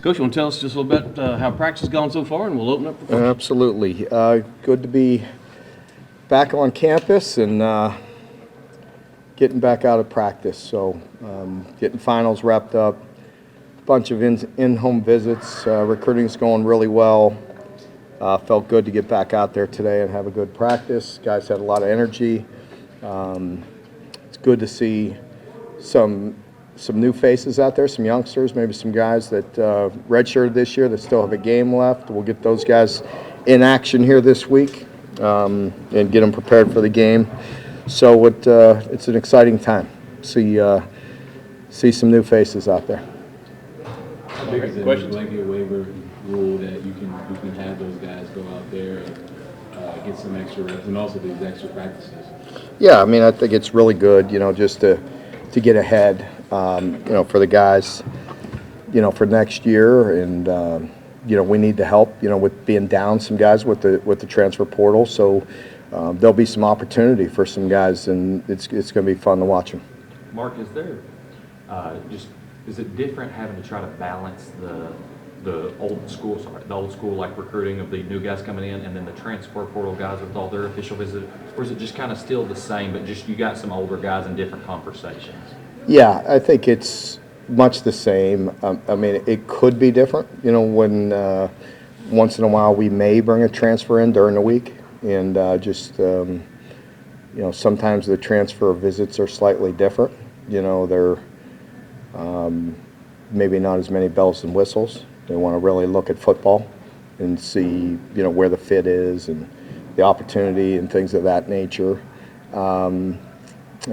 Coach, you want to tell us just a little bit how practice has gone so far, and we'll open up for questions. Absolutely. Good to be back on campus and getting back out of practice. So getting finals wrapped up, a bunch of in-home visits. Recruiting's going really well. Felt good to get back out there today and have a good practice. Guys had a lot of energy. It's good to see some new faces out there, some youngsters, maybe some guys that redshirted this year that still have a game left. We'll get those guys in action here this week and get them prepared for the game. So it's an exciting time. See some new faces out there. How big is the blanket waiver rule that you can have those guys go out there and get some extra reps and also these extra practices? Yeah, I mean, I think it's really good, just to get ahead, for the guys, for next year. And, we need the help, with being down some guys with the transfer portal. So there'll be some opportunity for some guys, and it's going to be fun to watch them. Mark, is there is it different having to try to balance the old school like recruiting of the new guys coming in and then the transfer portal guys with all their official visits, or is it just kind of still the same, but just you got some older guys in different conversations? Yeah, I think it's much the same. I mean, it could be different, when once in a while we may bring a transfer in during the week, and sometimes the transfer visits are slightly different. They're maybe not as many bells and whistles. They want to really look at football and see, where the fit is and the opportunity and things of that nature. And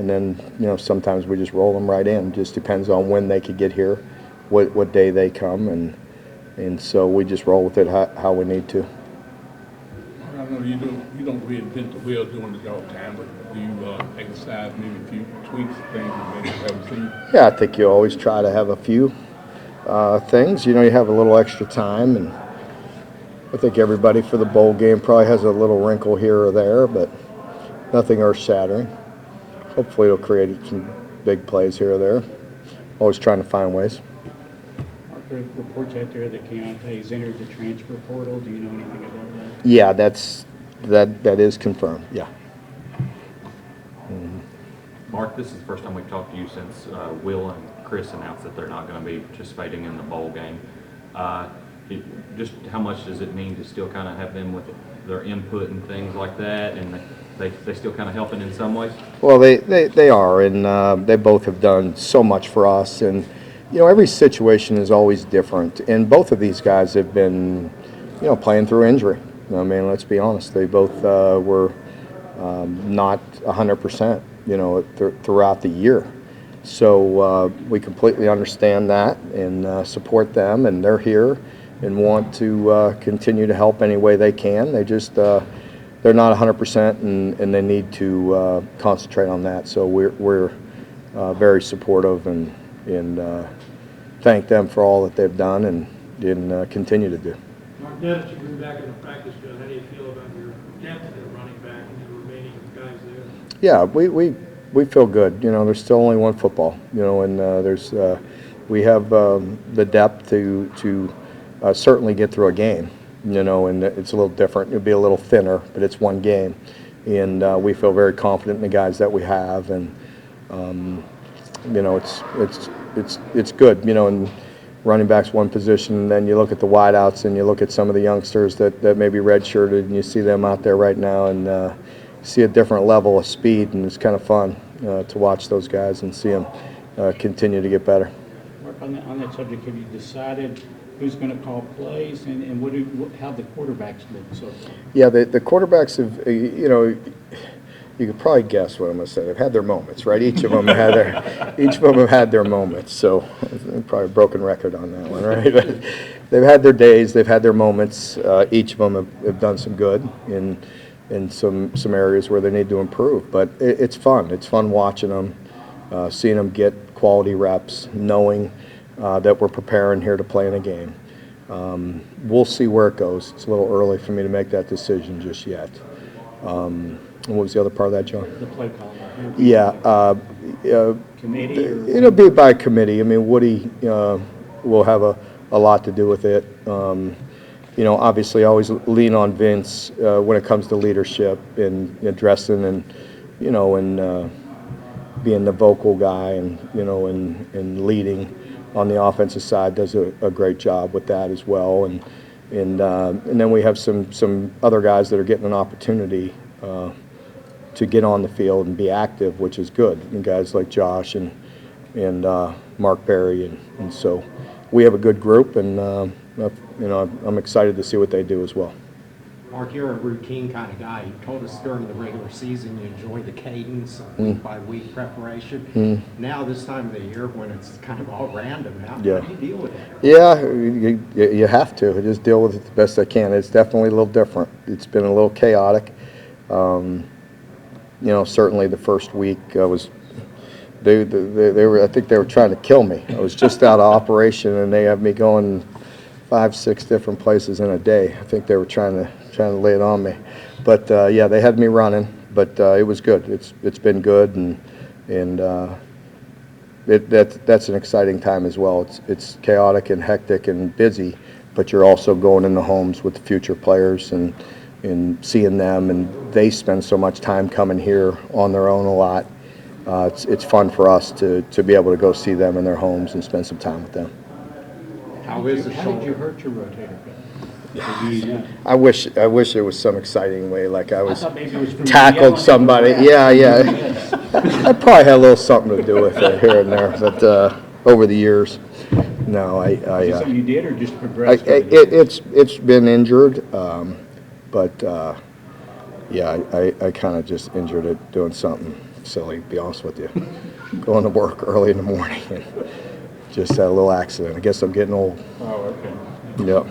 then, sometimes we just roll them right in. Just depends on when they could get here, what day they come, and so we just roll with it how we need to. I know you don't reinvent the wheel during the dog time, but do you exercise maybe a few tweaks, things that maybe you haven't seen? Yeah, I think you always try to have a few things. You have a little extra time, and I think everybody for the bowl game probably has a little wrinkle here or there, but nothing earth-shattering. Hopefully it'll create some big plays here or there. Always trying to find ways. Are there reports out there that came out that he's entered the transfer portal? Do you know anything about that? Yeah, that is confirmed, yeah. Mark, this is the first time we've talked to you since Will and Chris announced that they're not going to be participating in the bowl game. Just how much does it mean to still kind of have them with their input and things like that, and they still kind of helping in some ways? Well, they are, and they both have done so much for us. And, every situation is always different. And both of these guys have been, playing through injury. I mean, let's be honest. They both were not 100%, throughout the year. So we completely understand that and support them, and they're here and want to continue to help any way they can. They just they're not 100%, and they need to concentrate on that. So we're very supportive and thank them for all that they've done and continue to do. Mark, now that you've been back in the practice field, how do you feel about your depth at running back and the remaining guys there? Yeah, we feel good. There's still only one football. And there's we have the depth to certainly get through a game. And it's a little different. It'll be a little thinner, but it's one game, and we feel very confident in the guys that we have, and it's good. And running back's one position, and then you look at the wideouts and you look at some of the youngsters that may be redshirted, and you see them out there right now, and see a different level of speed, and it's kind of fun to watch those guys and see them continue to get better. Mark, on that subject, have you decided who's going to call plays, and how the quarterbacks look so far? Yeah, the quarterbacks have, you could probably guess what I'm going to say. They've had their moments, right? Each of them have had their moments. So probably a broken record on that one, right? But they've had their days. They've had their moments. Each of them have done some good in some areas where they need to improve. But it's fun. It's fun watching them, seeing them get quality reps, knowing that we're preparing here to play in a game. We'll see where it goes. It's a little early for me to make that decision just yet. And what was the other part of that, John? The play call. Yeah. Committee? It'll be by committee. I mean, Woody will have a a lot to do with it. You know, obviously, I always lean on Vince when it comes to leadership and addressing and, you know, and being the vocal guy and, you know, and leading on the offensive side, does a great job with that as well. And then we have some other guys that are getting an opportunity to get on the field and be active, which is good. And guys like Josh and Mark Perry, and so we have a good group, and you know, I'm excited to see what they do as well. Mark, you're a routine kind of guy. You told us during the regular season you enjoy the cadence of week by week preparation. Now this time of the year when it's kind of all random, how do you deal with it? Yeah, you have to. Just deal with it the best I can. It's definitely a little different. It's been a little chaotic. You know, certainly the first week I was, they were, I think they were trying to kill me. I was just out of operation, and they had me going 5-6 different places in a day. I think they were trying to lay it on me. But yeah, they had me running, but it was good. It's been good, and that's an exciting time as well. It's chaotic and hectic and busy, but you're also going in the homes with the future players and seeing them, and they spend so much time coming here on their own a lot. It's fun for us to be able to go see them in their homes and spend some time with them. How is the How did you shoulder? hurt your rotator cuff? I wish there was some exciting way, like I was thought maybe it was from tackled yelling somebody. at the Yeah. I probably had a little something to do with it here and there, but over the years, no, Is it something you did or just I progressed? it's been injured, but yeah, I kind of just injured it doing something silly, to be honest with you. Going to work early in the morning and just had a little accident. I guess I'm getting old. Oh, okay. Yep.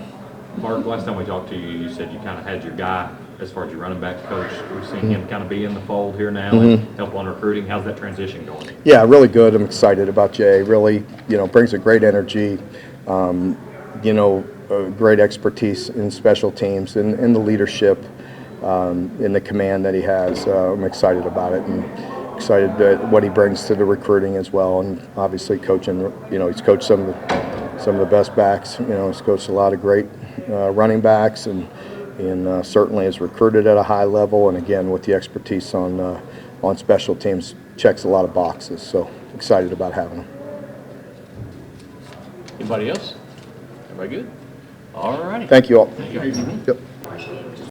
Mark, last time we talked to you, you said you kind of had your guy as far as your running back coach. We've seen him kind of be in the fold here now and help on recruiting. How's that transition going? Yeah, really good. I'm excited about Jay. Really, you know, brings a great energy, you know, great expertise in special teams and in the leadership, in the command that he has. I'm excited about it and excited at what he brings to the recruiting as well. And obviously coaching, you know, he's coached some of the best backs. You know, he's coached a lot of great running backs and certainly has recruited at a high level. And again, with the expertise on special teams, checks a lot of boxes. So excited about having him. Anybody else? Everybody good? All righty. Thank you all. Yep. Just